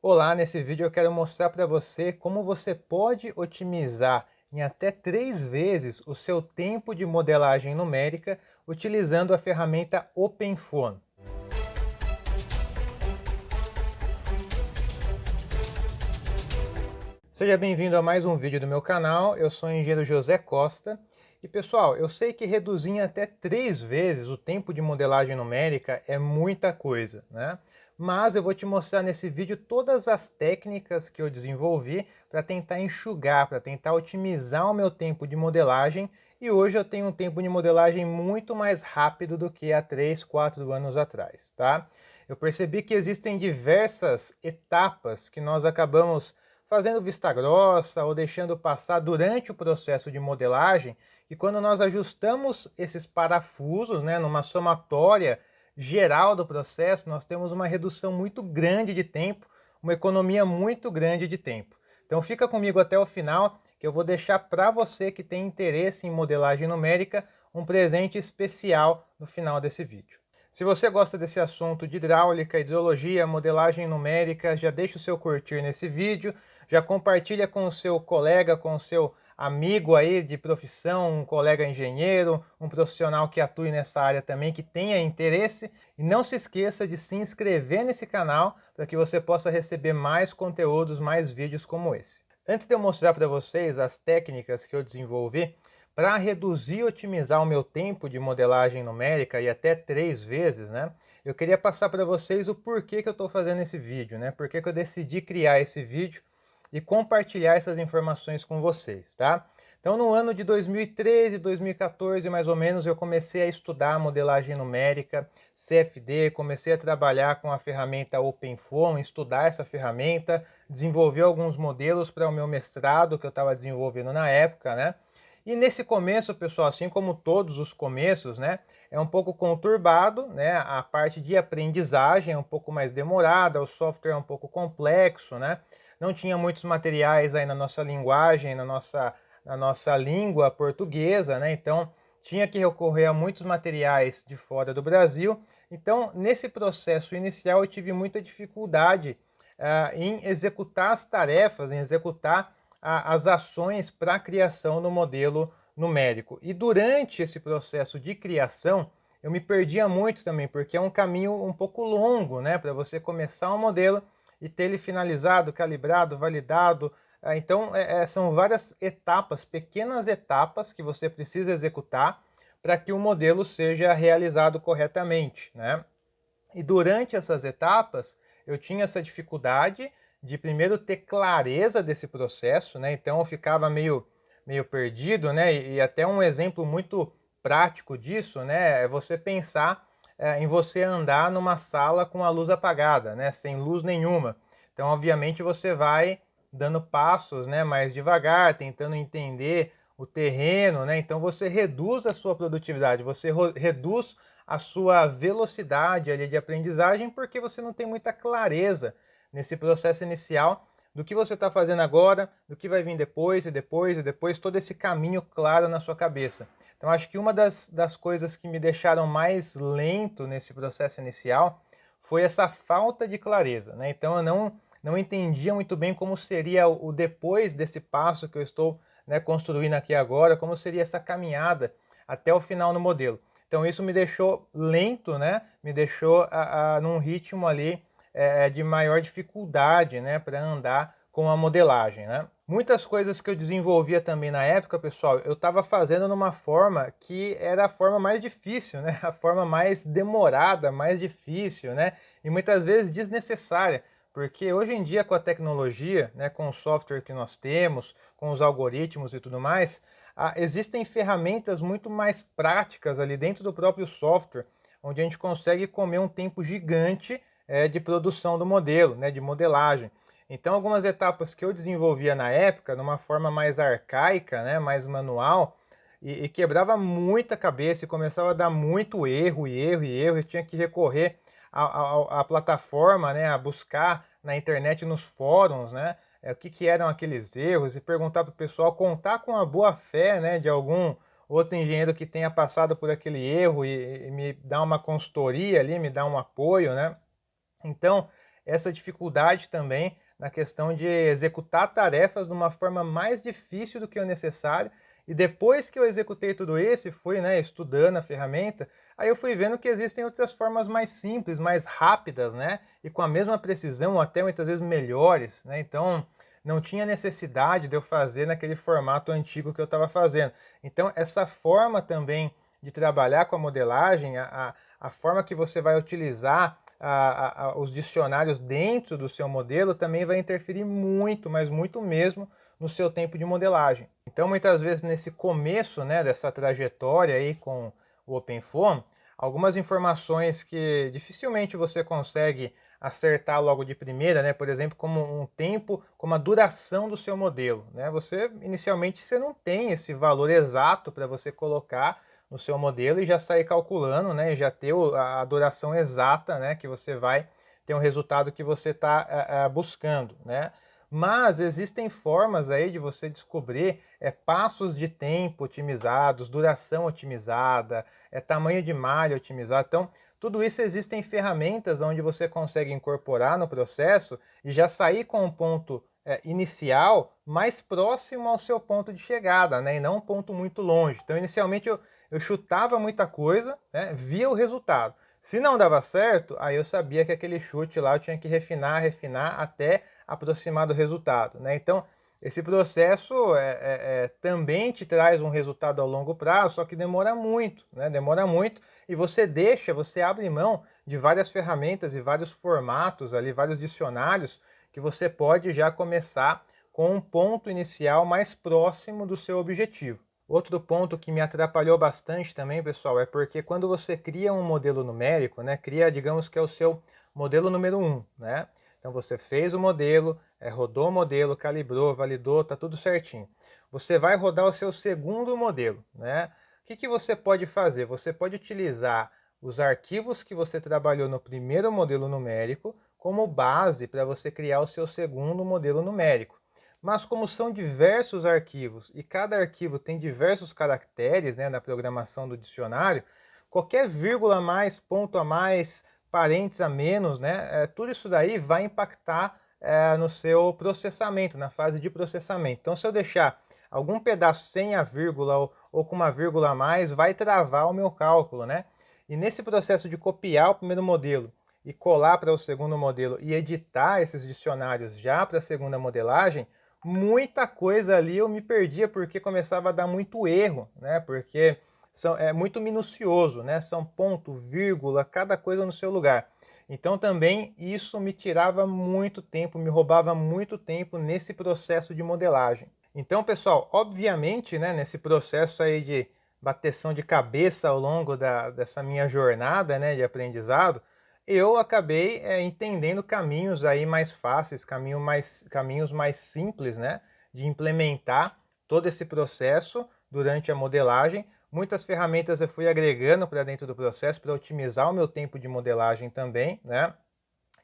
Olá, nesse vídeo eu quero mostrar para você como você pode otimizar em até 3 vezes o seu tempo de modelagem numérica utilizando a ferramenta OpenFOAM. Seja bem-vindo a mais um vídeo do meu canal, eu sou o engenheiro José Costa. E pessoal, eu sei que reduzir em até 3 vezes o tempo de modelagem numérica é muita coisa, né? Mas eu vou te mostrar nesse vídeo todas as técnicas que eu desenvolvi para tentar enxugar, para tentar otimizar o meu tempo de modelagem. E hoje eu tenho um tempo de modelagem muito mais rápido do que há 3, 4 anos atrás, tá? Eu percebi que existem diversas etapas que nós acabamos fazendo vista grossa ou deixando passar durante o processo de modelagem, e quando nós ajustamos esses parafusos, né, numa somatória geral do processo, nós temos uma redução muito grande de tempo, uma economia muito grande de tempo. Então fica comigo até o final, que eu vou deixar para você que tem interesse em modelagem numérica um presente especial no final desse vídeo. Se você gosta desse assunto de hidráulica, hidrologia, modelagem numérica, já deixa o seu curtir nesse vídeo, já compartilha com o seu colega, com o seu amigo aí de profissão, um colega engenheiro, um profissional que atue nessa área também, que tenha interesse. E não se esqueça de se inscrever nesse canal para que você possa receber mais conteúdos, mais vídeos como esse. Antes de eu mostrar para vocês as técnicas que eu desenvolvi, para reduzir e otimizar o meu tempo de modelagem numérica e até 3 vezes, né? Eu queria passar para vocês o porquê que eu estou fazendo esse vídeo, né? Por que eu decidi criar esse vídeo e compartilhar essas informações com vocês, tá? Então, no ano de 2013, 2014, mais ou menos, eu comecei a estudar modelagem numérica, CFD, comecei a trabalhar com a ferramenta OpenFOAM, estudar essa ferramenta, desenvolver alguns modelos para o meu mestrado que eu estava desenvolvendo na época, né? E nesse começo, pessoal, assim como todos os começos, né, é um pouco conturbado, né? A parte de aprendizagem é um pouco mais demorada, o software é um pouco complexo, né? Não tinha muitos materiais aí na nossa linguagem, na nossa língua portuguesa, né? Então tinha que recorrer a muitos materiais de fora do Brasil. Então, nesse processo inicial, eu tive muita dificuldade em executar as tarefas, em executar as ações para a criação do modelo numérico. E durante esse processo de criação, eu me perdia muito também, porque é um caminho um pouco longo, né, para você começar um modelo e ter ele finalizado, calibrado, validado. Então, são várias etapas, pequenas etapas que você precisa executar para que o modelo seja realizado corretamente, né? E durante essas etapas, eu tinha essa dificuldade de primeiro ter clareza desse processo, né? Então eu ficava meio perdido, né? E até um exemplo muito prático disso, né? É você pensar em você andar numa sala com a luz apagada, né? Sem luz nenhuma. Então, obviamente, você vai dando passos, né? Mais devagar, tentando entender o terreno, né? Então você reduz a sua produtividade, você reduz a sua velocidade ali de aprendizagem, porque você não tem muita clareza nesse processo inicial do que você está fazendo agora, do que vai vir depois e depois e depois, todo esse caminho claro na sua cabeça. Então, acho que uma das coisas que me deixaram mais lento nesse processo inicial foi essa falta de clareza, né? Então, eu não entendia muito bem como seria o depois desse passo que eu estou, né, construindo aqui agora, como seria essa caminhada até o final no modelo. Então isso me deixou lento, né? Me deixou num ritmo ali de maior dificuldade, né? Para andar com a modelagem, né? Muitas coisas que eu desenvolvia também na época, pessoal, eu estava fazendo numa forma que era a forma mais difícil, né? A forma mais demorada, mais difícil, né? E muitas vezes desnecessária, porque hoje em dia com a tecnologia, né? Com o software que nós temos, com os algoritmos e tudo mais, existem ferramentas muito mais práticas ali dentro do próprio software, onde a gente consegue comer um tempo gigante de produção do modelo, né, de modelagem. Então, algumas etapas que eu desenvolvia na época, numa forma mais arcaica, né, mais manual, e quebrava muita cabeça e começava a dar muito erro, e erro, e erro, e tinha que recorrer à plataforma, né, a buscar na internet, nos fóruns, né, o que eram aqueles erros e perguntar para o pessoal, contar com a boa fé, né, de algum outro engenheiro que tenha passado por aquele erro e me dar uma consultoria ali, me dar um apoio, né? Então, essa dificuldade também na questão de executar tarefas de uma forma mais difícil do que o necessário. E depois que eu executei tudo isso, fui, né, estudando a ferramenta, aí eu fui vendo que existem outras formas mais simples, mais rápidas, né, e com a mesma precisão, ou até muitas vezes melhores, né. Então não tinha necessidade de eu fazer naquele formato antigo que eu estava fazendo. Então essa forma também de trabalhar com a modelagem, a forma que você vai utilizar os dicionários dentro do seu modelo também vai interferir muito, mas muito mesmo, no seu tempo de modelagem. Então, muitas vezes, nesse começo, né, dessa trajetória aí com o OpenFOAM, algumas informações que dificilmente você consegue acertar logo de primeira, né, por exemplo, como um tempo, como a duração do seu modelo, né? Inicialmente, você não tem esse valor exato para você colocar no seu modelo e já sair calculando, né, e já ter a duração exata, né, que você vai ter um resultado que você está buscando, né? Mas existem formas aí de você descobrir passos de tempo otimizados, duração otimizada, tamanho de malha otimizado. Então, tudo isso existem ferramentas onde você consegue incorporar no processo e já sair com um ponto inicial mais próximo ao seu ponto de chegada, né? E não um ponto muito longe. Então, inicialmente eu chutava muita coisa, né? Via o resultado. Se não dava certo, aí eu sabia que aquele chute lá eu tinha que refinar, refinar até aproximar do resultado, né? Então, esse processo também te traz um resultado a longo prazo, só que demora muito, né? Demora muito e você abre mão de várias ferramentas e vários formatos ali, vários dicionários que você pode já começar com um ponto inicial mais próximo do seu objetivo. Outro ponto que me atrapalhou bastante também, pessoal, é porque quando você cria um modelo numérico, né, cria, digamos que é o seu modelo número 1, né? Então você fez o modelo, rodou o modelo, calibrou, validou, tá tudo certinho. Você vai rodar o seu segundo modelo, né? O que você pode fazer? Você pode utilizar os arquivos que você trabalhou no primeiro modelo numérico como base para você criar o seu segundo modelo numérico. Mas como são diversos arquivos e cada arquivo tem diversos caracteres, né, na programação do dicionário, qualquer vírgula a mais, ponto a mais, parênteses a menos, né, tudo isso daí vai impactar no seu processamento, na fase de processamento. Então, se eu deixar algum pedaço sem a vírgula ou com uma vírgula a mais, vai travar o meu cálculo, né? E nesse processo de copiar o primeiro modelo e colar para o segundo modelo e editar esses dicionários já para a segunda modelagem, muita coisa ali eu me perdia porque começava a dar muito erro, né? Porque é muito minucioso, né? São ponto, vírgula, cada coisa no seu lugar. Então também isso me tirava muito tempo, me roubava muito tempo nesse processo de modelagem. Então, pessoal, obviamente, né, nesse processo aí de bateção de cabeça ao longo dessa minha jornada, né, de aprendizado, eu acabei entendendo caminhos aí mais fáceis, caminhos mais simples, né, de implementar todo esse processo durante a modelagem. Muitas ferramentas eu fui agregando para dentro do processo para otimizar o meu tempo de modelagem também, né?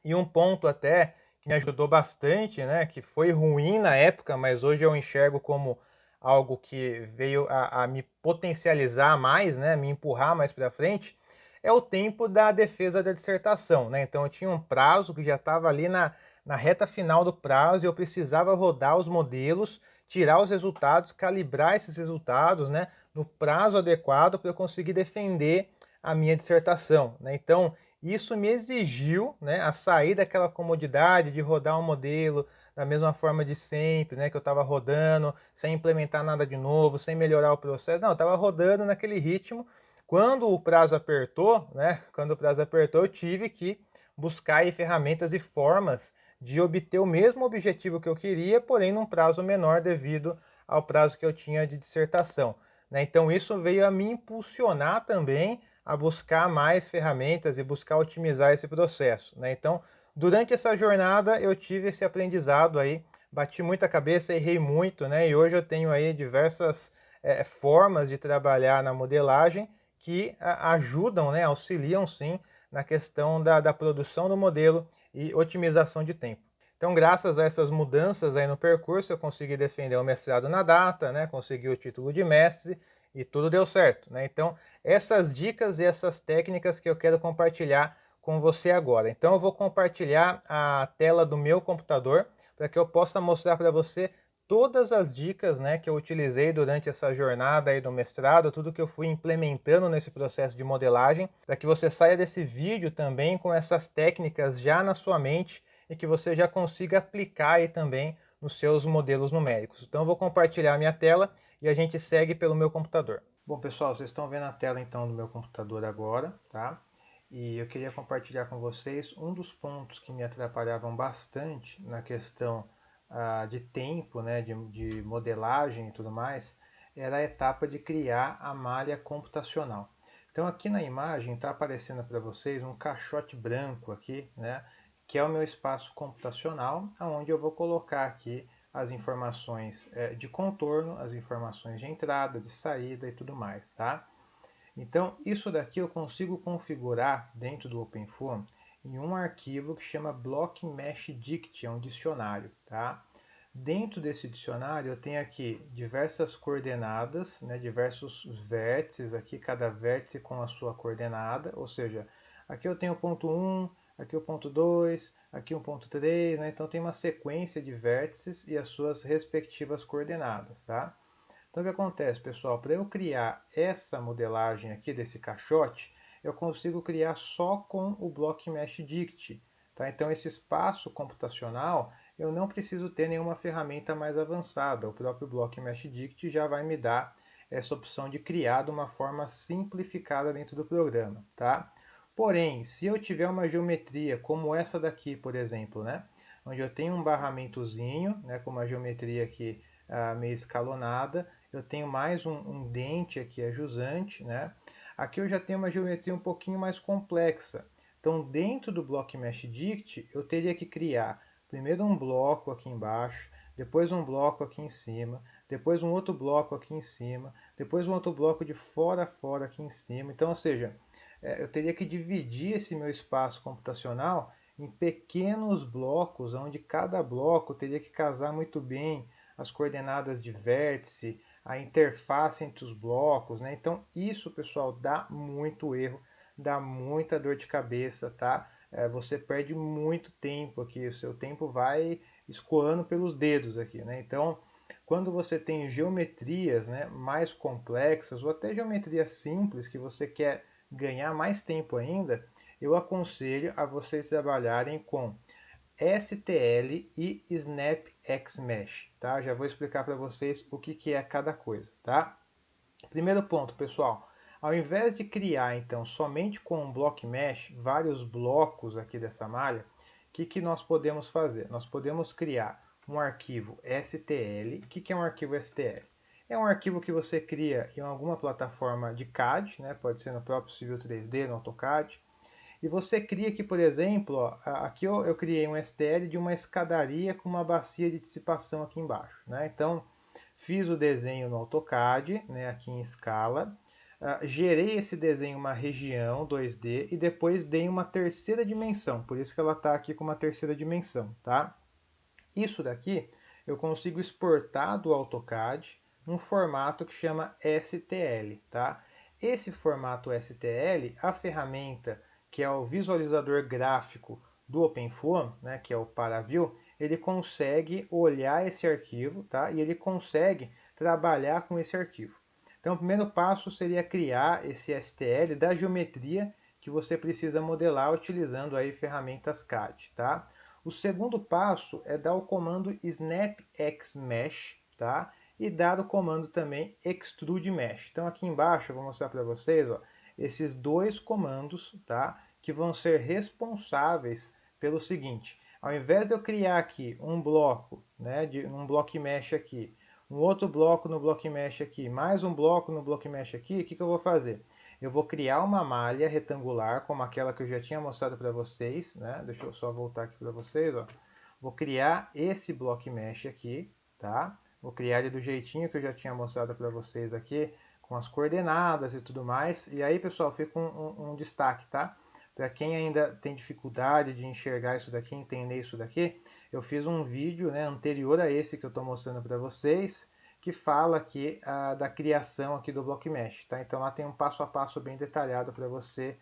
E um ponto até que me ajudou bastante, né, que foi ruim na época, mas hoje eu enxergo como algo que veio a me potencializar mais, né, me empurrar mais para frente, é o tempo da defesa da dissertação, né? Então eu tinha um prazo que já estava ali na reta final do prazo e eu precisava rodar os modelos, tirar os resultados, calibrar esses resultados, né, no prazo adequado para eu conseguir defender a minha dissertação, né? Então isso me exigiu, né, a sair daquela comodidade de rodar um modelo da mesma forma de sempre, né, que eu estava rodando, sem implementar nada de novo, sem melhorar o processo. Não, eu estava rodando naquele ritmo. Quando o prazo apertou, né, quando o prazo apertou, eu tive que buscar aí ferramentas e formas de obter o mesmo objetivo que eu queria, porém num prazo menor devido ao prazo que eu tinha de dissertação, né? Então isso veio a me impulsionar também a buscar mais ferramentas e buscar otimizar esse processo, né? Então, durante essa jornada eu tive esse aprendizado aí, bati muita cabeça, errei muito, né? E hoje eu tenho aí diversas formas de trabalhar na modelagem que ajudam, né? Auxiliam sim na questão da produção do modelo e otimização de tempo. Então, graças a essas mudanças aí no percurso, eu consegui defender o mestrado na data, né? Consegui o título de mestre e tudo deu certo, né? Então, essas dicas e essas técnicas que eu quero compartilhar com você agora. Então eu vou compartilhar a tela do meu computador para que eu possa mostrar para você todas as dicas, né, que eu utilizei durante essa jornada aí do mestrado, tudo que eu fui implementando nesse processo de modelagem, para que você saia desse vídeo também com essas técnicas já na sua mente e que você já consiga aplicar aí também nos seus modelos numéricos. Então eu vou compartilhar a minha tela e a gente segue pelo meu computador. Bom, pessoal, vocês estão vendo a tela então do meu computador agora, tá? E eu queria compartilhar com vocês um dos pontos que me atrapalhavam bastante na questão de tempo, né, de modelagem e tudo mais, era a etapa de criar a malha computacional. Então aqui na imagem está aparecendo para vocês um caixote branco aqui, né, que é o meu espaço computacional, onde eu vou colocar aqui as informações de contorno, as informações de entrada, de saída e tudo mais, tá? Então, isso daqui eu consigo configurar dentro do OpenFOAM em um arquivo que chama BlockMeshDict, é um dicionário, tá? Dentro desse dicionário eu tenho aqui diversas coordenadas, né, diversos vértices aqui, cada vértice com a sua coordenada, ou seja, aqui eu tenho o ponto 1, aqui o ponto 2, aqui o ponto 3, né? Então tem uma sequência de vértices e as suas respectivas coordenadas, tá? Então o que acontece, pessoal? Para eu criar essa modelagem aqui desse caixote, eu consigo criar só com o BlockMeshDict. Tá? Então esse espaço computacional, eu não preciso ter nenhuma ferramenta mais avançada. O próprio BlockMeshDict já vai me dar essa opção de criar de uma forma simplificada dentro do programa. Tá? Porém, se eu tiver uma geometria como essa daqui, por exemplo, né? Onde eu tenho um barramentozinho, né, com uma geometria aqui meio escalonada, eu tenho mais um dente aqui, a jusante, né? Aqui eu já tenho uma geometria um pouquinho mais complexa. Então, dentro do BlockMeshDict, eu teria que criar primeiro um bloco aqui embaixo, depois um bloco aqui em cima, depois um outro bloco aqui em cima, depois um outro bloco de fora a fora aqui em cima. Então, ou seja, eu teria que dividir esse meu espaço computacional em pequenos blocos, onde cada bloco teria que casar muito bem as coordenadas de vértice, a interface entre os blocos, né? Então isso, pessoal, dá muito erro, dá muita dor de cabeça, tá? Você perde muito tempo aqui, o seu tempo vai escoando pelos dedos aqui, né? Então, quando você tem geometrias, né, mais complexas ou até geometrias simples que você quer ganhar mais tempo ainda, eu aconselho a vocês trabalharem com STL e SnapXMesh, tá? Já vou explicar para vocês o que é cada coisa, tá? Primeiro ponto, pessoal, ao invés de criar então somente com um block mesh vários blocos aqui dessa malha, o que nós podemos fazer? Nós podemos criar um arquivo STL. O que é um arquivo STL? É um arquivo que você cria em alguma plataforma de CAD, né? Pode ser no próprio Civil 3D, no AutoCAD. E você cria aqui, por exemplo, ó, aqui eu criei um STL de uma escadaria com uma bacia de dissipação aqui embaixo, né? Então, fiz o desenho no AutoCAD, né, aqui em escala, gerei esse desenho uma região 2D e depois dei uma terceira dimensão, por isso que ela está aqui com uma terceira dimensão, tá? Isso daqui eu consigo exportar do AutoCAD num formato que chama STL, tá? Esse formato STL, a ferramenta que é o visualizador gráfico do OpenFOAM, né, que é o ParaView, ele consegue olhar esse arquivo, tá? E ele consegue trabalhar com esse arquivo. Então, o primeiro passo seria criar esse STL da geometria que você precisa modelar utilizando aí ferramentas CAD, tá? O segundo passo é dar o comando SnapXMesh, tá? E dar o comando também ExtrudeMesh. Então aqui embaixo eu vou mostrar para vocês, ó, esses dois comandos, tá? Que vão ser responsáveis pelo seguinte: ao invés de eu criar aqui um bloco, né, um block mesh aqui, um outro bloco no block mesh aqui, mais um bloco no block mesh aqui, o que eu vou fazer? Eu vou criar uma malha retangular, como aquela que eu já tinha mostrado para vocês, né? Deixa eu só voltar aqui para vocês, ó. Vou criar esse block mesh aqui, tá? Vou criar ele do jeitinho que eu já tinha mostrado para vocês aqui, com as coordenadas e tudo mais. E aí, pessoal, fica um destaque, tá? Para quem ainda tem dificuldade de enxergar isso daqui, entender isso daqui, eu fiz um vídeo, né, anterior a esse que eu estou mostrando para vocês, que fala aqui da criação aqui do block mesh, tá? Então lá tem um passo a passo bem detalhado para você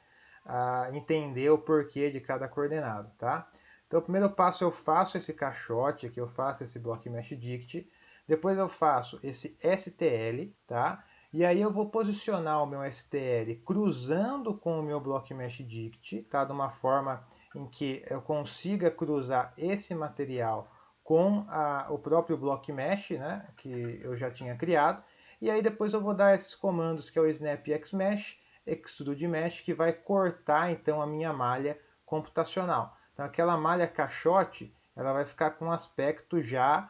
entender o porquê de cada coordenada, tá? Então, o primeiro passo eu faço esse caixote aqui, eu faço esse block mesh dict, depois eu faço esse STL, tá? E aí eu vou posicionar o meu STL cruzando com o meu block mesh dict, tá? De uma forma em que eu consiga cruzar esse material com o próprio block mesh, né? Que eu já tinha criado. E aí depois eu vou dar esses comandos que é o snap xmesh, extrude mesh, que vai cortar então a minha malha computacional. Então aquela malha caixote, ela vai ficar com aspecto já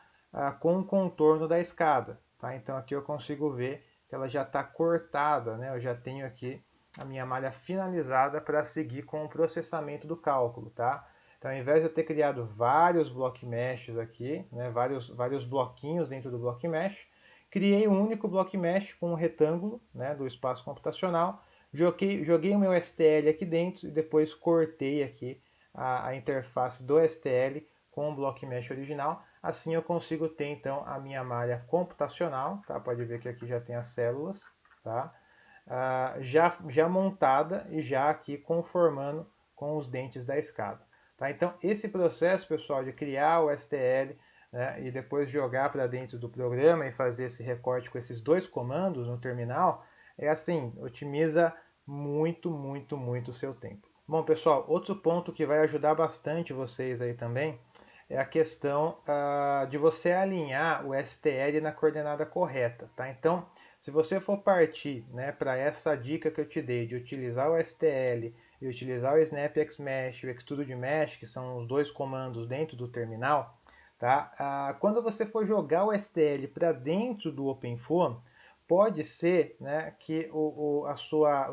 com o contorno da escada. Tá? Então aqui eu consigo ver que ela já está cortada, né? Eu já tenho aqui a minha malha finalizada para seguir com o processamento do cálculo. Tá? Então ao invés de eu ter criado vários block meshes aqui, né? vários bloquinhos dentro do block mesh, criei um único block mesh com um retângulo, né? Do espaço computacional, joguei o meu STL aqui dentro e depois cortei aqui a interface do STL com o block mesh original. Assim eu consigo ter então a minha malha computacional, tá? Pode ver que aqui já tem as células, tá? Já montada e já aqui conformando com os dentes da escada. Tá? Então esse processo, pessoal, de criar o STL, né, e depois jogar para dentro do programa e fazer esse recorte com esses dois comandos no terminal, é assim, otimiza muito, muito, muito o seu tempo. Bom, pessoal, outro ponto que vai ajudar bastante vocês aí também é a questão de você alinhar o STL na coordenada correta, tá? Então, se você for partir, né, para essa dica que eu te dei de utilizar o STL e utilizar o Snap Xmesh e o Extrude Mesh, que são os dois comandos dentro do terminal, tá? Quando você for jogar o STL para dentro do OpenFOAM, pode ser, né, que o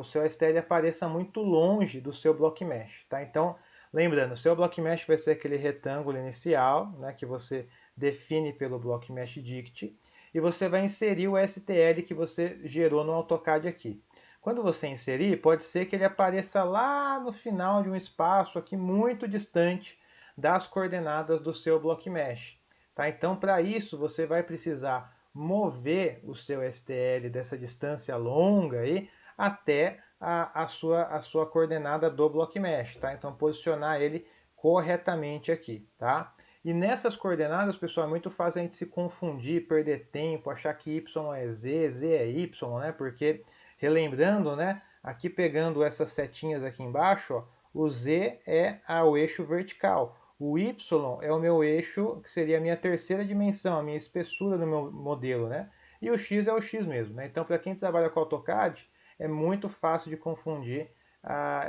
seu STL apareça muito longe do seu block mesh, tá? Então, lembrando, o seu block mesh vai ser aquele retângulo inicial, né, que você define pelo block mesh dict, e você vai inserir o STL que você gerou no AutoCAD aqui. Quando você inserir, pode ser que ele apareça lá no final de um espaço aqui muito distante das coordenadas do seu block mesh. Tá? Então, para isso, você vai precisar mover o seu STL dessa distância longa aí até a sua coordenada do block mesh. Tá? Então, posicionar ele corretamente aqui. Tá? E nessas coordenadas, pessoal, é muito fácil a gente se confundir, perder tempo, achar que y é z, z é y, né? Porque, relembrando, né? Aqui pegando essas setinhas aqui embaixo, ó, o z é o eixo vertical. O y é o meu eixo, que seria a minha terceira dimensão, a minha espessura do meu modelo, né? E o x é o x mesmo, né? Então, para quem trabalha com AutoCAD, é muito fácil de confundir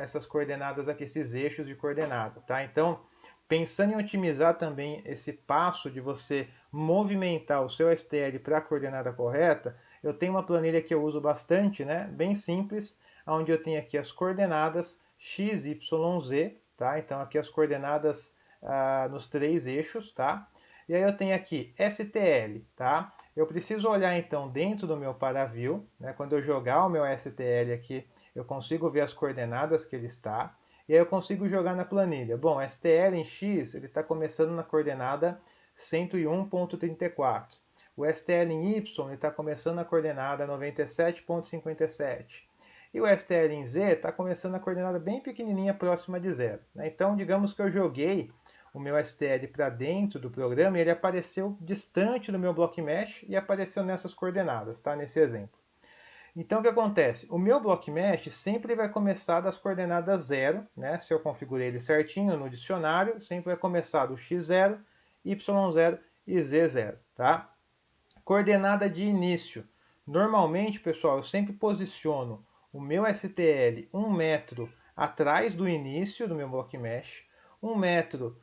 essas coordenadas aqui, esses eixos de coordenada, tá? Então, pensando em otimizar também esse passo de você movimentar o seu STL para a coordenada correta, eu tenho uma planilha que eu uso bastante, né? Bem simples, onde eu tenho aqui as coordenadas x, y, z, tá? Então aqui as coordenadas nos três eixos, tá? E aí eu tenho aqui STL, tá? Eu preciso olhar então dentro do meu paraview, né? Quando eu jogar o meu STL aqui, eu consigo ver as coordenadas que ele está. E aí eu consigo jogar na planilha. Bom, STL em X, ele está começando na coordenada 101.34. O STL em Y está começando na coordenada 97.57. E o STL em Z está começando na coordenada bem pequenininha, próxima de zero. Então, digamos que eu joguei o meu STL para dentro do programa e ele apareceu distante do meu block mesh e apareceu nessas coordenadas, tá? Nesse exemplo. Então o que acontece? O meu block mesh sempre vai começar das coordenadas 0, né? Se eu configurei ele certinho no dicionário, sempre vai começar do x0, y0 e z0, tá? Coordenada de início. Normalmente, pessoal, eu sempre posiciono o meu STL 1 metro atrás do início do meu block mesh, 1 metro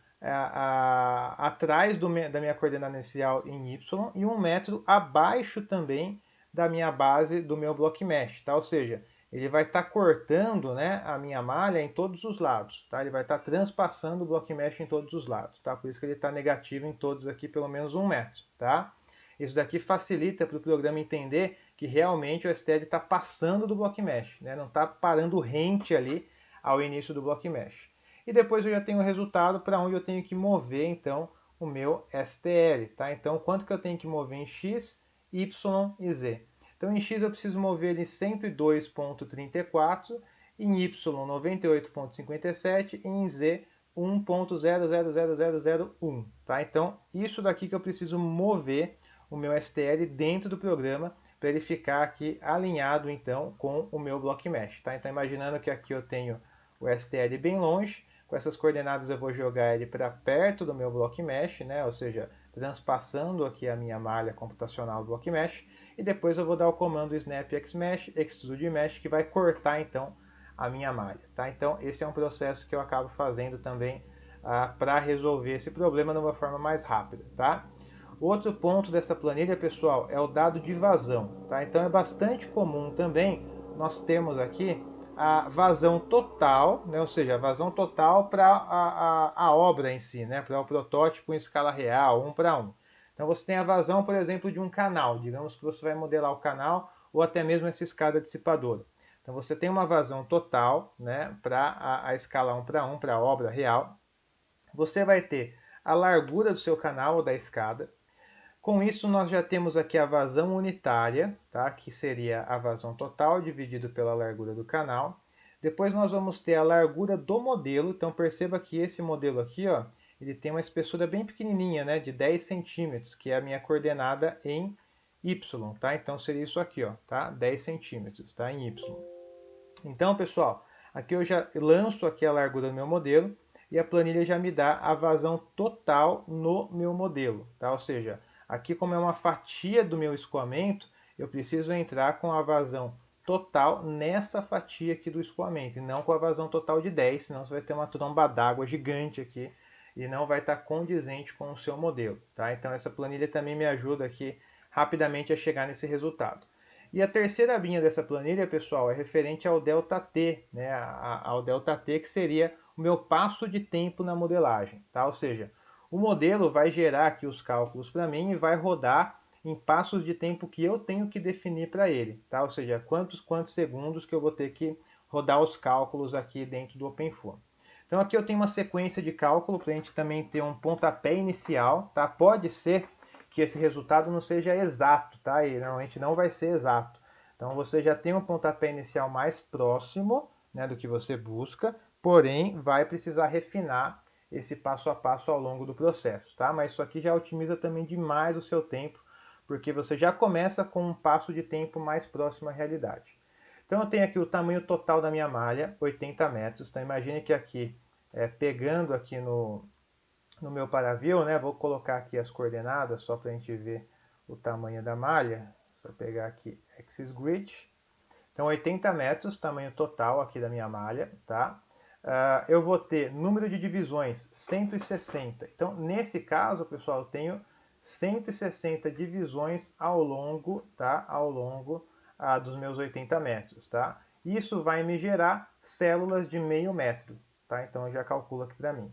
atrás da minha coordenada inicial em y e 1 metro abaixo também da minha base do meu block mesh, tá? Ou seja, ele vai estar cortando, né, a minha malha em todos os lados, tá? Ele vai estar transpassando o block mesh em todos os lados, tá? Por isso que ele está negativo em todos aqui, pelo menos 1 metro, tá? Isso daqui facilita para o programa entender que realmente o STL está passando do block mesh, né? Não está parando rente ali ao início do block mesh. E depois eu já tenho o resultado para onde eu tenho que mover então o meu STL, tá? Então quanto que eu tenho que mover em x, y e z? Então em x eu preciso mover ele 102.34 em Y 98.57 e em Z 1.000001, tá? Então, isso daqui que eu preciso mover o meu STL dentro do programa para ele ficar aqui alinhado então com o meu Block Mesh, tá? Então, imaginando que aqui eu tenho o STL bem longe, com essas coordenadas eu vou jogar ele para perto do meu Block Mesh, né? Ou seja, transpassando aqui a minha malha computacional do Block Mesh, e depois eu vou dar o comando Snap Xmesh, Extrude Mesh, que vai cortar então a minha malha, tá? Então esse é um processo que eu acabo fazendo também para resolver esse problema de uma forma mais rápida, tá? Outro ponto dessa planilha, pessoal, é o dado de vazão, tá? Então é bastante comum também nós temos aqui a vazão total, né? Ou seja, a vazão total para a obra em si, né? Para o protótipo em escala real, 1 para 1. Então você tem a vazão, por exemplo, de um canal. Digamos que você vai modelar o canal ou até mesmo essa escada dissipadora. Então você tem uma vazão total, né, para a escala 1 para 1, para a obra real. Você vai ter a largura do seu canal ou da escada. Com isso, nós já temos aqui a vazão unitária, tá? Que seria a vazão total dividido pela largura do canal. Depois nós vamos ter a largura do modelo. Então perceba que esse modelo aqui, ó, ele tem uma espessura bem pequenininha, né, de 10 centímetros, que é a minha coordenada em Y, tá? Então seria isso aqui, ó, tá? 10 centímetros, tá? Em Y. Então, pessoal, aqui eu já lanço aqui a largura do meu modelo e a planilha já me dá a vazão total no meu modelo, tá? Ou seja, aqui como é uma fatia do meu escoamento, eu preciso entrar com a vazão total nessa fatia aqui do escoamento, e não com a vazão total de 10, senão você vai ter uma tromba d'água gigante aqui e não vai estar condizente com o seu modelo, tá? Então essa planilha também me ajuda aqui rapidamente a chegar nesse resultado. E a terceira linha dessa planilha, pessoal, é referente ao ΔT, né? Ao ΔT, que seria o meu passo de tempo na modelagem, tá? Ou seja, o modelo vai gerar aqui os cálculos para mim e vai rodar em passos de tempo que eu tenho que definir para ele, tá? Ou seja, quantos segundos que eu vou ter que rodar os cálculos aqui dentro do OpenFOAM. Então aqui eu tenho uma sequência de cálculo para a gente também ter um pontapé inicial, tá? Pode ser que esse resultado não seja exato, tá? E normalmente não vai ser exato. Então você já tem um pontapé inicial mais próximo, né, do que você busca, porém vai precisar refinar esse passo a passo ao longo do processo, tá? Mas isso aqui já otimiza também demais o seu tempo, porque você já começa com um passo de tempo mais próximo à realidade. Então eu tenho aqui o tamanho total da minha malha, 80 metros. Então imagine que aqui, pegando aqui no meu paraview, né, vou colocar aqui as coordenadas só para a gente ver o tamanho da malha. Só pegar aqui Axis Grid. Então 80 metros, tamanho total aqui da minha malha, tá? Eu vou ter número de divisões 160. Então nesse caso, pessoal, eu tenho 160 divisões ao longo, tá? Ao longo dos meus 80 metros, tá? Isso vai me gerar células de meio metro, tá? Então eu já calculo aqui para mim.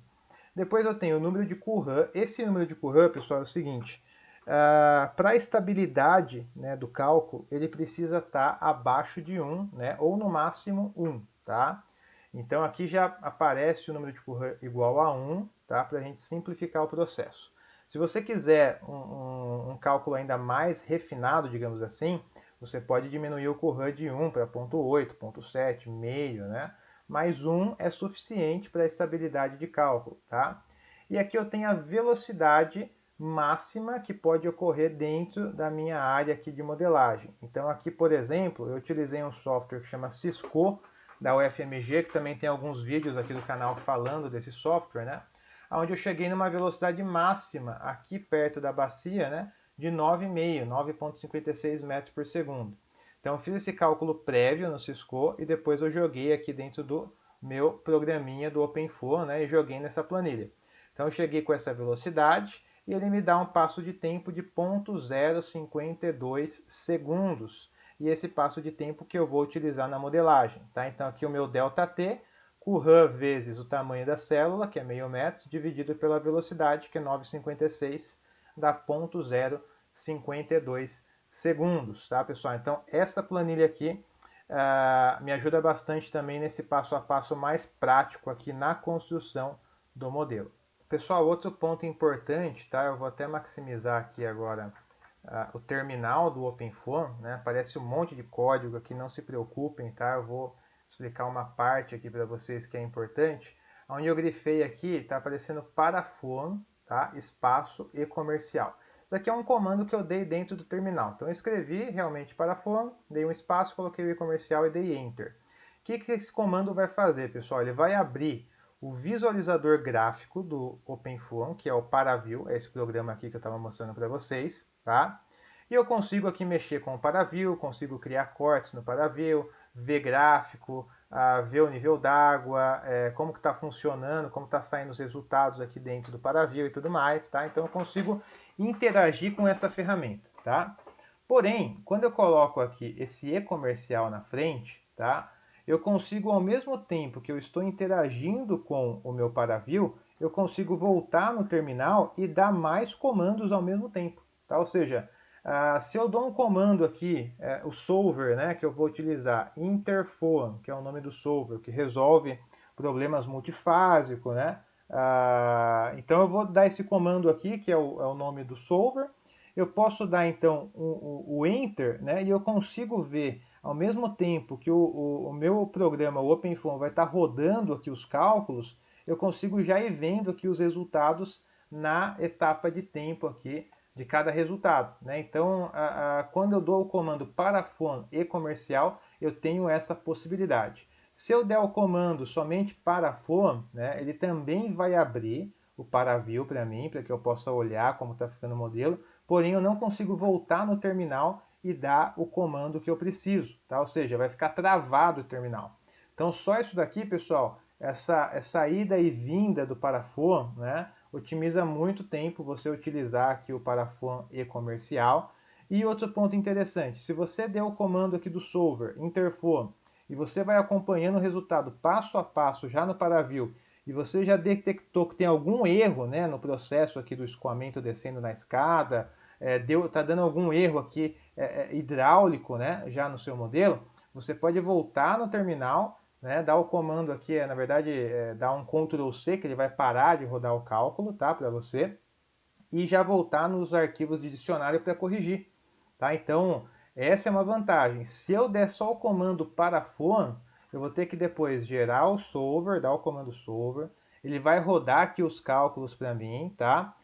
Depois eu tenho o número de Coulomb. Esse número de Coulomb, pessoal, é o seguinte. Para a estabilidade, né, do cálculo, ele precisa estar abaixo de 1, né, ou no máximo 1. Tá? Então aqui já aparece o número de Coulomb igual a 1, tá, para a gente simplificar o processo. Se você quiser um cálculo ainda mais refinado, digamos assim, você pode diminuir o Coulomb de 1 para 0,8, 0,7, meio, né? Mas 1 é suficiente para a estabilidade de cálculo, tá? E aqui eu tenho a velocidade máxima que pode ocorrer dentro da minha área aqui de modelagem. Então aqui, por exemplo, eu utilizei um software que chama Cisco, da UFMG, que também tem alguns vídeos aqui do canal falando desse software, né? Onde eu cheguei numa velocidade máxima aqui perto da bacia, né? De 9,5, 9,56 metros por segundo. Então eu fiz esse cálculo prévio no Cisco e depois eu joguei aqui dentro do meu programinha do OpenFOAM, né, e joguei nessa planilha. Então eu cheguei com essa velocidade e ele me dá um passo de tempo de 0,052 segundos. E esse passo de tempo que eu vou utilizar na modelagem. Tá? Então aqui o meu ΔT, Coulomb vezes o tamanho da célula, que é meio metro, dividido pela velocidade, que é 9,56, dá 0,052 segundos, tá, pessoal? Então, essa planilha aqui me ajuda bastante também nesse passo a passo mais prático aqui na construção do modelo. Pessoal, outro ponto importante, tá? Eu vou até maximizar aqui agora o terminal do OpenFOAM, né? Aparece um monte de código aqui, não se preocupem, tá? Eu vou explicar uma parte aqui para vocês que é importante. Onde eu grifei aqui, está aparecendo paraphone, tá? Espaço e comercial. Isso aqui é um comando que eu dei dentro do terminal. Então eu escrevi realmente paraphone, dei um espaço, coloquei o e-comercial e dei Enter. O que esse comando vai fazer, pessoal? Ele vai abrir o visualizador gráfico do OpenFOAM, que é o Paraview, é esse programa aqui que eu estava mostrando para vocês, tá? E eu consigo aqui mexer com o Paraview, consigo criar cortes no Paraview, ver gráfico, ver o nível d'água, como que está funcionando, como está saindo os resultados aqui dentro do Paraview e tudo mais, tá? Então eu consigo interagir com essa ferramenta, tá? Porém, quando eu coloco aqui esse e-comercial na frente, tá? Eu consigo, ao mesmo tempo que eu estou interagindo com o meu Paraview, eu consigo voltar no terminal e dar mais comandos ao mesmo tempo, tá? Ou seja, se eu dou um comando aqui, o solver, né, que eu vou utilizar, interphone, que é o nome do solver, que resolve problemas multifásicos, né? Então eu vou dar esse comando aqui, que é o nome do solver. Eu posso dar então o enter, né, e eu consigo ver ao mesmo tempo que o meu programa, o OpenFOAM, vai estar rodando aqui os cálculos, eu consigo já ir vendo aqui os resultados na etapa de tempo aqui de cada resultado, né? Então, quando eu dou o comando paraphone e comercial, eu tenho essa possibilidade. Se eu der o comando somente paraphone, né, ele também vai abrir o Paraview para mim, para que eu possa olhar como está ficando o modelo, porém eu não consigo voltar no terminal e dar o comando que eu preciso, tá? Ou seja, vai ficar travado o terminal. Então, só isso daqui, pessoal, essa ida e vinda do paraphone, né, otimiza muito tempo você utilizar aqui o paraphone e-comercial. E outro ponto interessante, se você der o comando aqui do solver, interphone, e você vai acompanhando o resultado passo a passo já no Paraview, e você já detectou que tem algum erro, né, no processo aqui do escoamento descendo na escada, tá dando algum erro aqui hidráulico, né, já no seu modelo, você pode voltar no terminal, né, dar o comando aqui, na verdade, dar um Ctrl C, que ele vai parar de rodar o cálculo, tá, para você, e já voltar nos arquivos de dicionário para corrigir, tá? Então, essa é uma vantagem. Se eu der só o comando paraphone, eu vou ter que depois gerar o solver, dar o comando solver, ele vai rodar aqui os cálculos para mim, tá?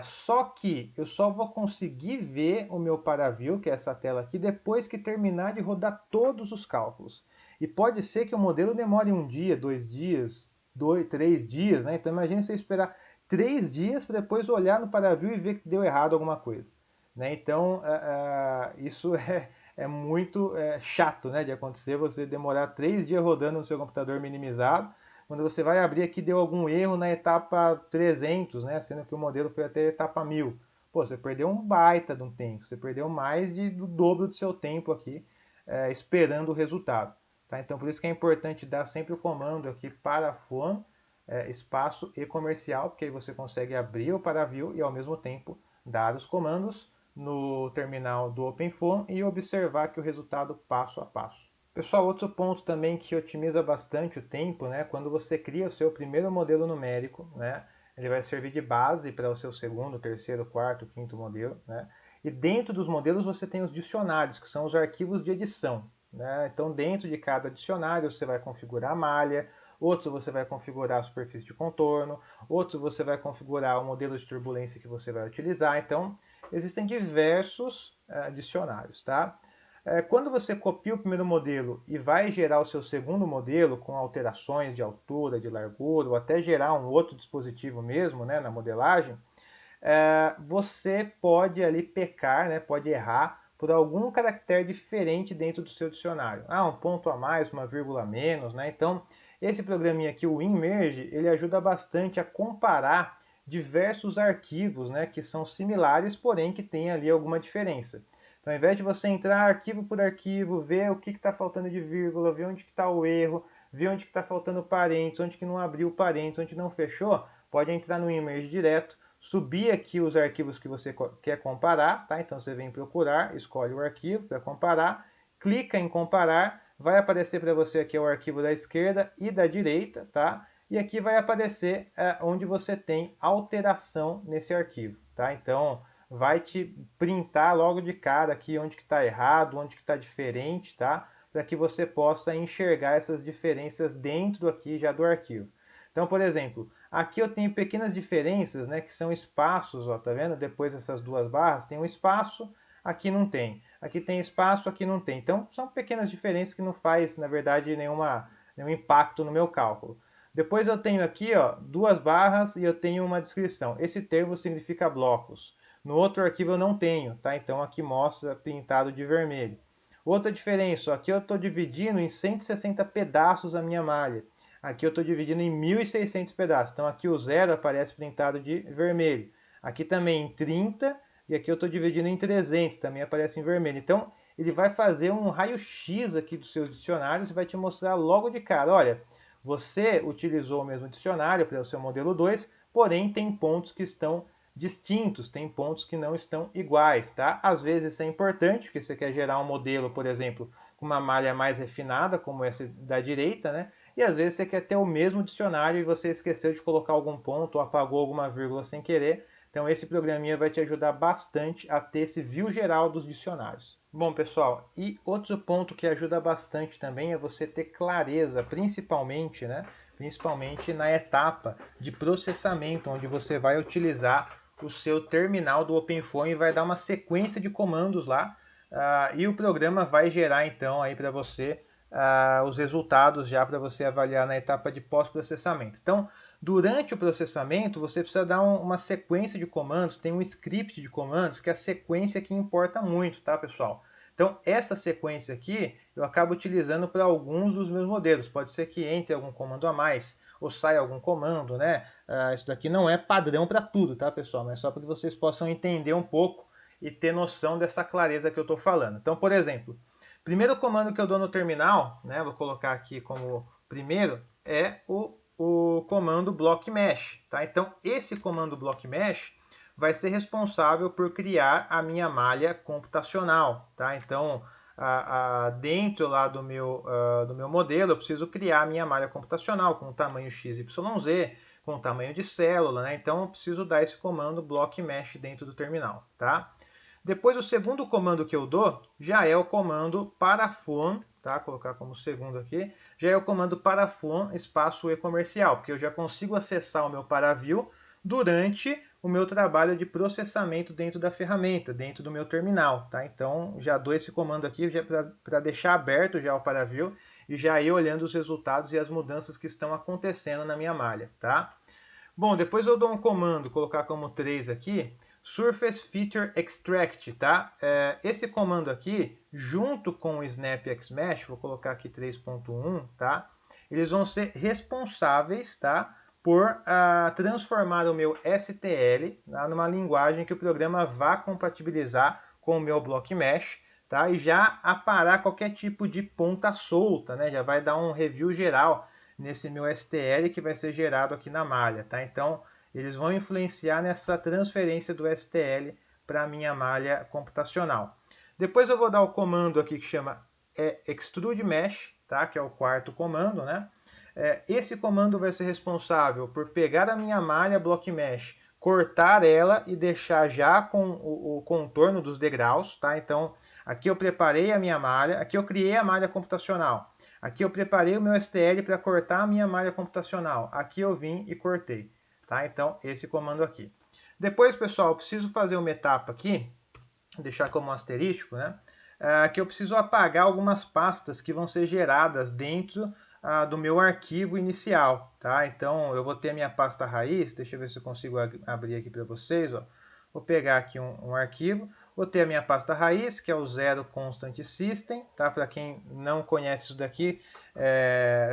Só que eu só vou conseguir ver o meu Paraview, que é essa tela aqui, depois que terminar de rodar todos os cálculos. E pode ser que o modelo demore um dia, 2 dias, 3 dias, né? Então imagine você esperar 3 dias para depois olhar no Paraview e ver que deu errado alguma coisa, né? Então isso é muito chato, né, de acontecer, você demorar 3 dias rodando no seu computador minimizado, quando você vai abrir aqui deu algum erro na etapa 300, né, sendo que o modelo foi até a etapa 1000. Pô, você perdeu um baita de um tempo, você perdeu mais do dobro do seu tempo aqui esperando o resultado. Tá? Então por isso que é importante dar sempre o comando aqui paraphone, espaço e comercial, porque aí você consegue abrir o Paraview e ao mesmo tempo dar os comandos no terminal do OpenFOAM e observar aqui o resultado passo a passo. Pessoal, outro ponto também que otimiza bastante o tempo, né, quando você cria o seu primeiro modelo numérico, né, ele vai servir de base para o seu segundo, terceiro, quarto, quinto modelo, né, e dentro dos modelos você tem os dicionários, que são os arquivos de edição, né, então dentro de cada dicionário você vai configurar a malha, outro você vai configurar a superfície de contorno, outro você vai configurar o modelo de turbulência que você vai utilizar, então existem diversos dicionários, tá? Quando você copia o primeiro modelo e vai gerar o seu segundo modelo com alterações de altura, de largura, ou até gerar um outro dispositivo mesmo, né, na modelagem, você pode ali pecar, né, pode errar por algum caractere diferente dentro do seu dicionário. Um ponto a mais, uma vírgula a menos, né? Então, esse programinha aqui, o WinMerge, ele ajuda bastante a comparar diversos arquivos, né, que são similares, porém que têm ali alguma diferença. Então, ao invés de você entrar arquivo por arquivo, ver o que está faltando de vírgula, ver onde está o erro, ver onde está faltando parênteses, onde que não abriu parênteses, onde não fechou, pode entrar no WinMerge direto, subir aqui os arquivos que você quer comparar, tá? Então você vem procurar, escolhe o arquivo para comparar, clica em comparar, vai aparecer para você aqui o arquivo da esquerda e da direita, tá? E aqui vai aparecer onde você tem alteração nesse arquivo, tá? Então vai te printar logo de cara aqui onde que está errado, onde que está diferente, tá? para que você possa enxergar essas diferenças dentro aqui já do arquivo. Então, por exemplo, aqui eu tenho pequenas diferenças, né, que são espaços, ó, tá vendo? Depois dessas duas barras tem um espaço, aqui não tem. Aqui tem espaço, aqui não tem. Então, são pequenas diferenças que não faz, na verdade, nenhum impacto no meu cálculo. Depois eu tenho aqui, ó, duas barras e eu tenho uma descrição. Esse termo significa blocos. No outro arquivo eu não tenho, tá? Então aqui mostra pintado de vermelho. Outra diferença, ó, aqui eu estou dividindo em 160 pedaços a minha malha. Aqui eu estou dividindo em 1.600 pedaços. Então aqui o zero aparece pintado de vermelho. Aqui também em 30 e aqui eu estou dividindo em 300, também aparece em vermelho. Então ele vai fazer um raio-x aqui dos seus dicionários e vai te mostrar logo de cara, olha, você utilizou o mesmo dicionário para o seu modelo 2, porém tem pontos que estão distintos, tem pontos que não estão iguais, tá? Às vezes isso é importante, porque você quer gerar um modelo, por exemplo, com uma malha mais refinada, como essa da direita, né? E às vezes você quer ter o mesmo dicionário e você esqueceu de colocar algum ponto ou apagou alguma vírgula sem querer. Então esse programinha vai te ajudar bastante a ter esse view geral dos dicionários. Bom, pessoal, e outro ponto que ajuda bastante também é você ter clareza, principalmente, né? Principalmente na etapa de processamento, onde você vai utilizar o seu terminal do OpenFOAM e vai dar uma sequência de comandos lá, e o programa vai gerar então aí para você os resultados já para você avaliar na etapa de pós-processamento. Então, durante o processamento, você precisa dar uma sequência de comandos, tem um script de comandos, que é a sequência que importa muito, tá, pessoal? Então, essa sequência aqui, eu acabo utilizando para alguns dos meus modelos. Pode ser que entre algum comando a mais, ou saia algum comando, né? Isso daqui não é padrão para tudo, tá, pessoal? Mas só para que vocês possam entender um pouco e ter noção dessa clareza que eu estou falando. Então, por exemplo, primeiro comando que eu dou no terminal, né? Vou colocar aqui como primeiro, é o comando blockmesh, tá? Então, esse comando blockmesh vai ser responsável por criar a minha malha computacional, tá? Então, dentro lá do meu modelo, eu preciso criar a minha malha computacional com tamanho XYZ, com tamanho de célula, né? Então, eu preciso dar esse comando blockmesh dentro do terminal, tá? Depois, o segundo comando que eu dou já é o comando paraFOAM, tá? Vou colocar como segundo aqui, já é o comando paraFOAM espaço e-comercial, porque eu já consigo acessar o meu paraview durante o meu trabalho de processamento dentro da ferramenta, dentro do meu terminal, tá? Então, já dou esse comando aqui para deixar aberto já o paraview e já ir olhando os resultados e as mudanças que estão acontecendo na minha malha, tá? Bom, depois eu dou um comando, colocar como 3 aqui, Surface Feature Extract, tá? Esse comando aqui, junto com o Snap Xmesh, vou colocar aqui 3.1, tá? Eles vão ser responsáveis, tá? Por transformar o meu STL, tá? Numa linguagem que o programa vá compatibilizar com o meu BlockMesh, tá? E já aparar qualquer tipo de ponta solta, né? Já vai dar um review geral nesse meu STL que vai ser gerado aqui na malha, tá? Então, eles vão influenciar nessa transferência do STL para a minha malha computacional. Depois eu vou dar o comando aqui que chama Extrude Mesh, tá? Que é o quarto comando, né? Esse comando vai ser responsável por pegar a minha malha Block Mesh, cortar ela e deixar já com o contorno dos degraus, tá? Então, aqui eu preparei a minha malha, aqui eu criei a malha computacional. Aqui eu preparei o meu STL para cortar a minha malha computacional. Aqui eu vim e cortei. Tá? Então, esse comando aqui. Depois, pessoal, eu preciso fazer uma etapa aqui, deixar como um asterístico, né? Que eu preciso apagar algumas pastas que vão ser geradas dentro do meu arquivo inicial. Tá? Então, eu vou ter a minha pasta raiz, deixa eu ver se eu consigo abrir aqui para vocês. Ó. Vou pegar aqui um arquivo, vou ter a minha pasta raiz, que é o Zero Constant System. Tá? Para quem não conhece isso daqui,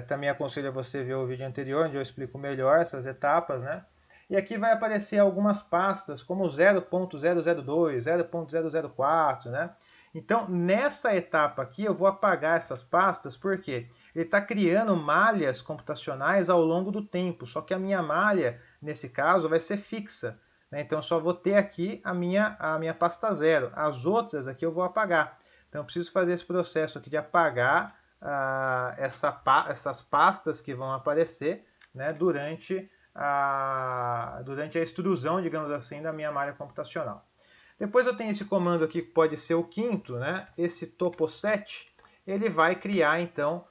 também aconselho você ver o vídeo anterior, onde eu explico melhor essas etapas, né? E aqui vai aparecer algumas pastas, como 0.002, 0.004, né? Então, nessa etapa aqui, eu vou apagar essas pastas, porque ele está criando malhas computacionais ao longo do tempo, só que a minha malha, nesse caso, vai ser fixa. Né? Então, eu só vou ter aqui a minha pasta 0. As outras aqui eu vou apagar. Então, eu preciso fazer esse processo aqui de apagar essas pastas que vão aparecer, né, durante a extrusão, digamos assim, da minha malha computacional. Depois eu tenho esse comando aqui que pode ser o quinto, né, esse toposet. ele vai criar então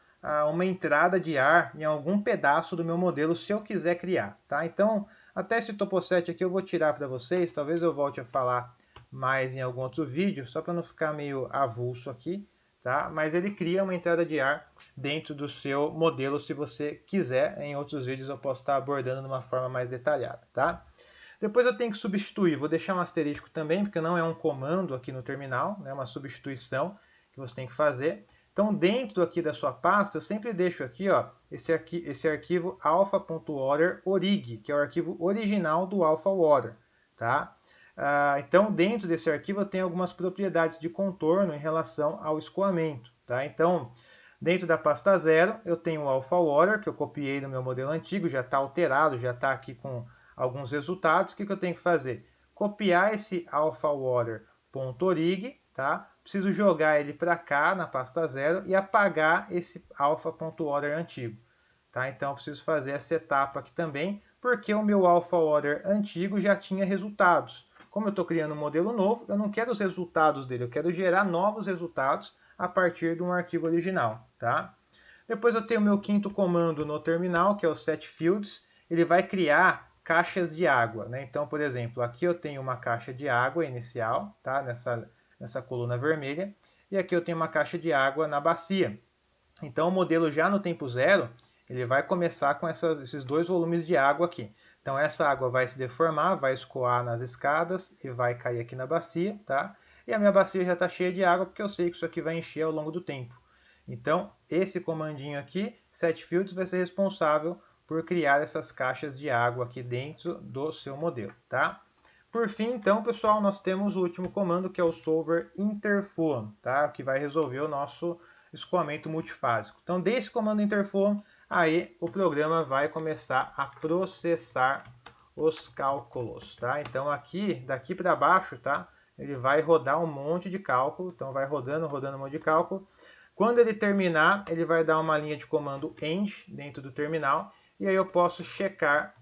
uma entrada de ar em algum pedaço do meu modelo se eu quiser criar, tá? Então, até esse toposet aqui eu vou tirar para vocês, talvez eu volte a falar mais em algum outro vídeo, só para não ficar meio avulso aqui, tá? Mas ele cria uma entrada de ar dentro do seu modelo se você quiser. Em outros vídeos eu posso estar abordando de uma forma mais detalhada, tá? Depois eu tenho que substituir, vou deixar um asterisco também, porque não é um comando aqui no terminal, é uma substituição que você tem que fazer. Então, dentro aqui da sua pasta, eu sempre deixo aqui ó, esse arquivo alpha.water.orig, que é o arquivo original do AlphaWater. Tá? Então, dentro desse arquivo, eu tenho algumas propriedades de contorno em relação ao escoamento. Tá? Então, dentro da pasta 0, eu tenho o AlphaWater, que eu copiei no meu modelo antigo, já está alterado, já está aqui com alguns resultados. O que eu tenho que fazer? Copiar esse alphawater.orig, tá? Preciso jogar ele para cá na pasta 0 e apagar esse alpha.water antigo. Tá? Então eu preciso fazer essa etapa aqui também, porque o meu alphawater antigo já tinha resultados. Como eu estou criando um modelo novo, eu não quero os resultados dele, eu quero gerar novos resultados a partir de um arquivo original. Tá? Depois eu tenho o meu quinto comando no terminal, que é o setFields. Ele vai criar caixas de água. Né? Então, por exemplo, aqui eu tenho uma caixa de água inicial, tá? nessa coluna vermelha, e aqui eu tenho uma caixa de água na bacia. Então o modelo já no tempo zero, ele vai começar com esses dois volumes de água aqui. Então essa água vai se deformar, vai escoar nas escadas e vai cair aqui na bacia, tá? E a minha bacia já está cheia de água porque eu sei que isso aqui vai encher ao longo do tempo. Então esse comandinho aqui, setFields, vai ser responsável por criar essas caixas de água aqui dentro do seu modelo, tá? Por fim, então, pessoal, nós temos o último comando, que é o solver interFlow, tá? Que vai resolver o nosso escoamento multifásico. Então, desse comando interFlow, aí o programa vai começar a processar os cálculos, tá? Então, aqui, daqui para baixo, tá? Ele vai rodar um monte de cálculo, então vai rodando um monte de cálculo. Quando ele terminar, ele vai dar uma linha de comando end dentro do terminal, e aí eu posso checar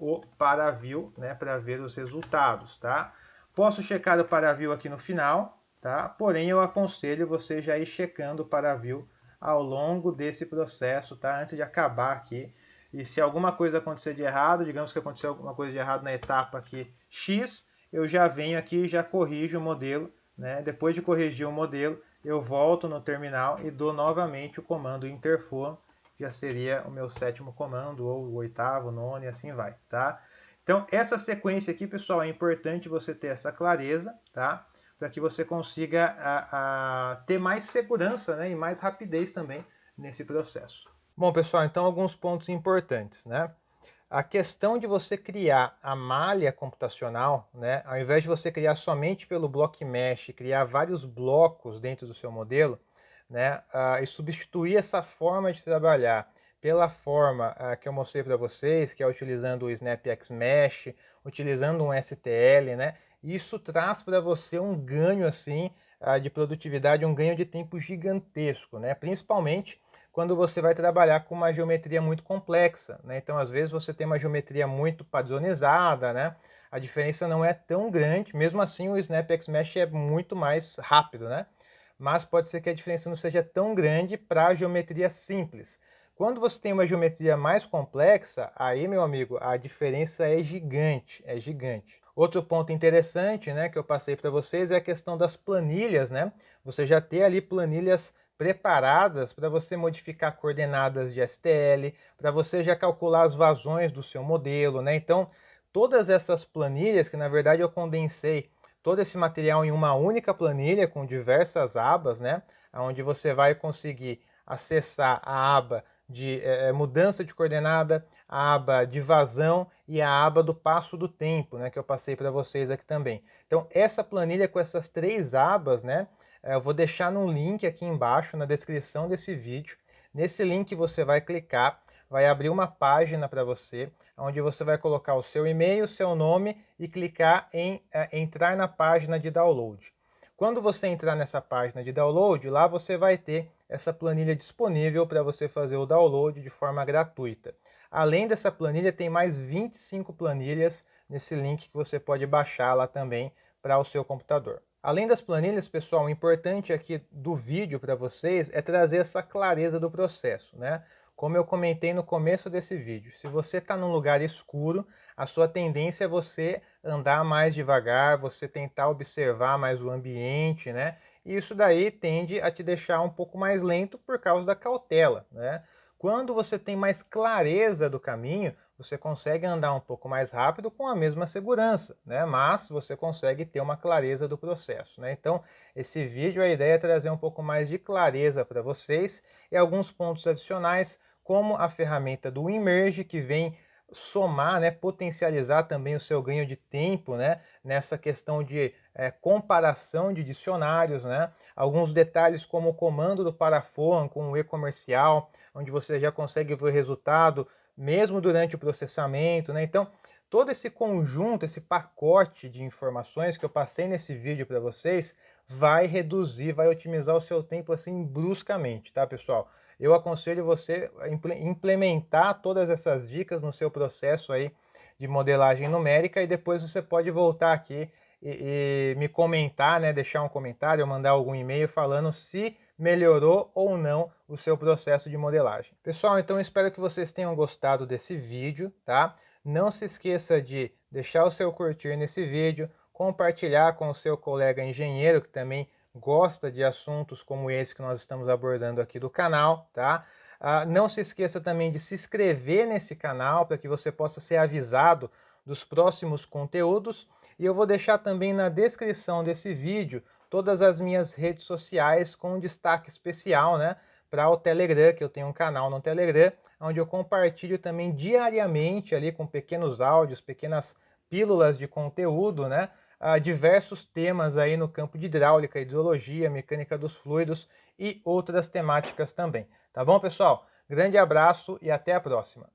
o paraview, né, para ver os resultados, tá? Posso checar o paraview aqui no final, tá? Porém, eu aconselho você já ir checando o paraview ao longo desse processo, tá? Antes de acabar aqui. E se alguma coisa acontecer de errado, digamos que aconteceu alguma coisa de errado na etapa aqui X, eu já venho aqui e já corrijo o modelo, né? Depois de corrigir o modelo, eu volto no terminal e dou novamente o comando interFlow, já seria o meu sétimo comando, ou o oitavo, nono, e assim vai, tá? Então, essa sequência aqui, pessoal, é importante você ter essa clareza, tá? Para que você consiga ter mais segurança, né? E mais rapidez também nesse processo. Bom, pessoal, então alguns pontos importantes, né? A questão de você criar a malha computacional, né? Ao invés de você criar somente pelo block mesh, criar vários blocos dentro do seu modelo, né, e substituir essa forma de trabalhar pela forma que eu mostrei para vocês, que é utilizando o SnapXMesh, utilizando um STL, né, isso traz para você um ganho assim de produtividade, um ganho de tempo gigantesco, né, principalmente quando você vai trabalhar com uma geometria muito complexa, né? Então, às vezes, você tem uma geometria muito padronizada, né? A diferença não é tão grande, mesmo assim o SnapXMesh é muito mais rápido, né? Mas pode ser que a diferença não seja tão grande para a geometria simples. Quando você tem uma geometria mais complexa, aí, meu amigo, a diferença é gigante, é gigante. Outro ponto interessante, né, que eu passei para vocês é a questão das planilhas, né? Você já ter ali planilhas preparadas para você modificar coordenadas de STL, para você já calcular as vazões do seu modelo, né? Então, todas essas planilhas, que na verdade eu condensei todo esse material em uma única planilha com diversas abas, né? Onde você vai conseguir acessar a aba de mudança de coordenada, a aba de vazão e a aba do passo do tempo, né? Que eu passei para vocês aqui também. Então, essa planilha com essas três abas, né? Eu vou deixar num link aqui embaixo na descrição desse vídeo. Nesse link você vai clicar, vai abrir uma página para você, onde você vai colocar o seu e-mail, o seu nome e clicar em entrar na página de download. Quando você entrar nessa página de download, lá você vai ter essa planilha disponível para você fazer o download de forma gratuita. Além dessa planilha, tem mais 25 planilhas nesse link que você pode baixar lá também para o seu computador. Além das planilhas, pessoal, o importante aqui do vídeo para vocês é trazer essa clareza do processo, né? Como eu comentei no começo desse vídeo, se você está num lugar escuro, a sua tendência é você andar mais devagar, você tentar observar mais o ambiente, né? E isso daí tende a te deixar um pouco mais lento por causa da cautela, né? Quando você tem mais clareza do caminho, você consegue andar um pouco mais rápido com a mesma segurança, né? Mas você consegue ter uma clareza do processo, né? Então, esse vídeo, a ideia é trazer um pouco mais de clareza para vocês e alguns pontos adicionais, como a ferramenta do Emerge, que vem somar, né, potencializar também o seu ganho de tempo, né, nessa questão de comparação de dicionários, né, alguns detalhes como o comando do Paraphone com o e-comercial, onde você já consegue ver o resultado mesmo durante o processamento, né? Então, todo esse conjunto, esse pacote de informações que eu passei nesse vídeo para vocês, vai reduzir, vai otimizar o seu tempo assim bruscamente, tá, pessoal? Eu aconselho você a implementar todas essas dicas no seu processo aí de modelagem numérica e depois você pode voltar aqui e me comentar, né, deixar um comentário ou mandar algum e-mail falando se melhorou ou não o seu processo de modelagem. Pessoal, então espero que vocês tenham gostado desse vídeo, tá? Não se esqueça de deixar o seu curtir nesse vídeo, compartilhar com o seu colega engenheiro que também gosta de assuntos como esse que nós estamos abordando aqui do canal, tá? Não se esqueça também de se inscrever nesse canal para que você possa ser avisado dos próximos conteúdos e eu vou deixar também na descrição desse vídeo todas as minhas redes sociais com um destaque especial, né, para o Telegram, que eu tenho um canal no Telegram, onde eu compartilho também diariamente ali com pequenos áudios, pequenas pílulas de conteúdo, né, diversos temas aí no campo de hidráulica, hidrologia, mecânica dos fluidos e outras temáticas também. Tá bom, pessoal? Grande abraço e até a próxima!